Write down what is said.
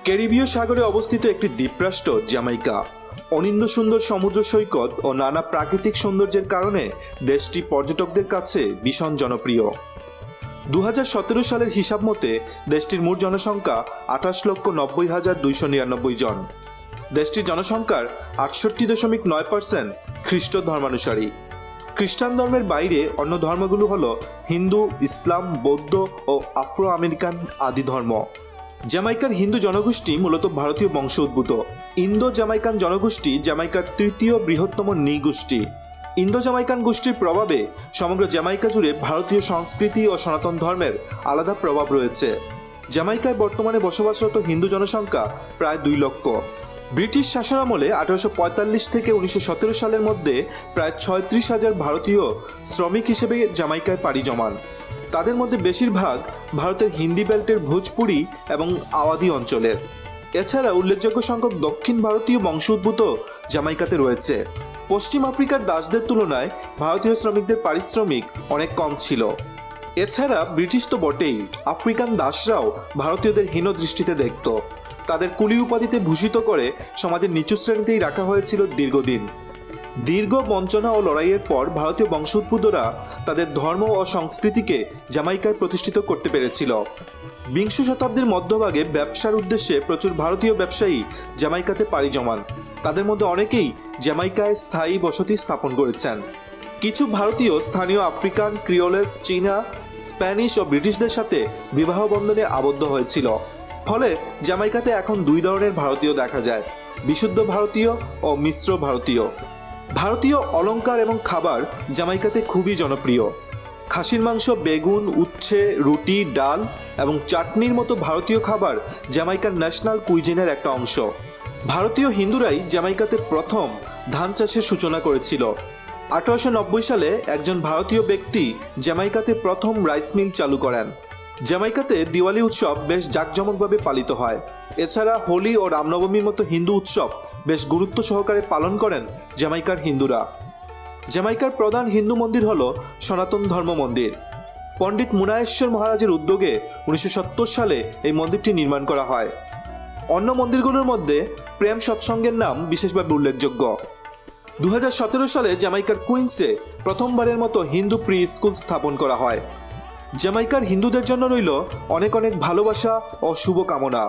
ক্যারিবীয় সাগরে অবস্থিত একটি দ্বীপরাষ্ট্র জামাইকা। অনিন্দ সুন্দর সমুদ্র সৈকত ও নানা প্রাকৃতিক সৌন্দর্যের কারণে দেশটি পর্যটকদের কাছে ভীষণ জনপ্রিয়। 2017 সালের হিসাব মতে দেশটির মোট জনসংখ্যা 28,90,299 জন। দেশটির জনসংখ্যার 68.9% খ্রিস্ট ধর্মানুসারী। খ্রিস্টান ধর্মের বাইরে অন্য ধর্মগুলো হলো হিন্দু, ইসলাম, বৌদ্ধ ও আফ্রো আমেরিকান আদি ধর্ম। জামাইকার হিন্দু জনগোষ্ঠী মূলত ভারতীয় বংশোদ্ভূত। ইন্দো জামাইকান জনগোষ্ঠী জামাইকার তৃতীয় বৃহত্তম নৃগোষ্ঠী। ইন্দো জামাইকান গোষ্ঠীর প্রভাবে সমগ্র জামাইকা জুড়ে ভারতীয় সংস্কৃতি ও সনাতন ধর্মের আলাদা প্রভাব রয়েছে। জামাইকায় বর্তমানে বসবাসরত হিন্দু জনসংখ্যা প্রায় 2 লক্ষ। ব্রিটিশ শাসনামলে 1845 থেকে 1917 সালের মধ্যে প্রায় 36,000 ভারতীয় শ্রমিক হিসেবে জামাইকায় পাড়ি জমান। তাদের মধ্যে বেশিরভাগ ভারতের হিন্দি বেল্টের ভোজপুরি এবং আওয়াধি অঞ্চলের। এছাড়া উল্লেখযোগ্য সংখ্যক দক্ষিণ ভারতীয় বংশোদ্ভূত জামাইকাতে রয়েছে। পশ্চিম আফ্রিকার দাসদের তুলনায় ভারতীয় শ্রমিকদের পারিশ্রমিক অনেক কম ছিল। এছাড়া ব্রিটিশ তো বটেই, আফ্রিকান দাসরাও ভারতীয়দের হীন দৃষ্টিতে দেখত। তাদের কুলি উপাধিতে ভূষিত করে সমাজের নিচু শ্রেণীতেই রাখা হয়েছিল দীর্ঘদিন। দীর্ঘ বঞ্চনা ও লড়াইয়ের পর ভারতীয় বংশোদ্ভূতরা তাদের ধর্ম ও সংস্কৃতিকে জামাইকায় প্রতিষ্ঠিত করতে পেরেছিল। বিংশ শতাব্দীর মধ্যভাগে ব্যবসার উদ্দেশ্যে প্রচুর ভারতীয় ব্যবসায়ী জামাইকাতে পাড়ি জমান। তাদের মধ্যে অনেকেই জামাইকায় স্থায়ী বসতি স্থাপন করেছেন। কিছু ভারতীয় স্থানীয় আফ্রিকান, ক্রিওলেস, চীনা, স্প্যানিশ ও ব্রিটিশদের সাথে বিবাহ বন্ধনে আবদ্ধ হয়েছিল। ফলে জামাইকাতে এখন 2 ধরনের ভারতীয় দেখা যায়: বিশুদ্ধ ভারতীয় ও মিশ্র ভারতীয়। ভারতীয় অলংকার এবং খাবার জামাইকাতে খুবই জনপ্রিয়। খাসির মাংস, বেগুন, উচ্ছে, রুটি, ডাল এবং চাটনির মতো ভারতীয় খাবার জামাইকার ন্যাশনাল কুইজিনের একটা অংশ। ভারতীয় হিন্দুরাই জামাইকাতে প্রথম ধান চাষের সূচনা করেছিল। 1890 সালে একজন ভারতীয় ব্যক্তি জামাইকাতে প্রথম রাইস মিল চালু করেন। জামাইকাতে দিওয়ালি উৎসব বেশ জাঁকজমকভাবে পালিত হয়। এছাড়া হোলি ও রামনবমীর মতো হিন্দু উৎসব বেশ গুরুত্ব সহকারে পালন করেন জামাইকার হিন্দুরা। জামাইকার প্রধান হিন্দু মন্দির হল সনাতন ধর্ম মন্দির। পণ্ডিত মুনায়েশ্বর মহারাজের উদ্যোগে 1970 সালে এই মন্দিরটি নির্মাণ করা হয়। অন্য মন্দিরগুলোর মধ্যে প্রেম সৎসঙ্গের নাম বিশেষভাবে উল্লেখযোগ্য। 2017 সালে জামাইকার কুইন্সে প্রথমবারের মতো হিন্দু প্রি স্কুল স্থাপন করা হয়। জামাইকার হিন্দুদের জন্য রইল অনেক অনেক ভালোবাসা ও শুভকামনা।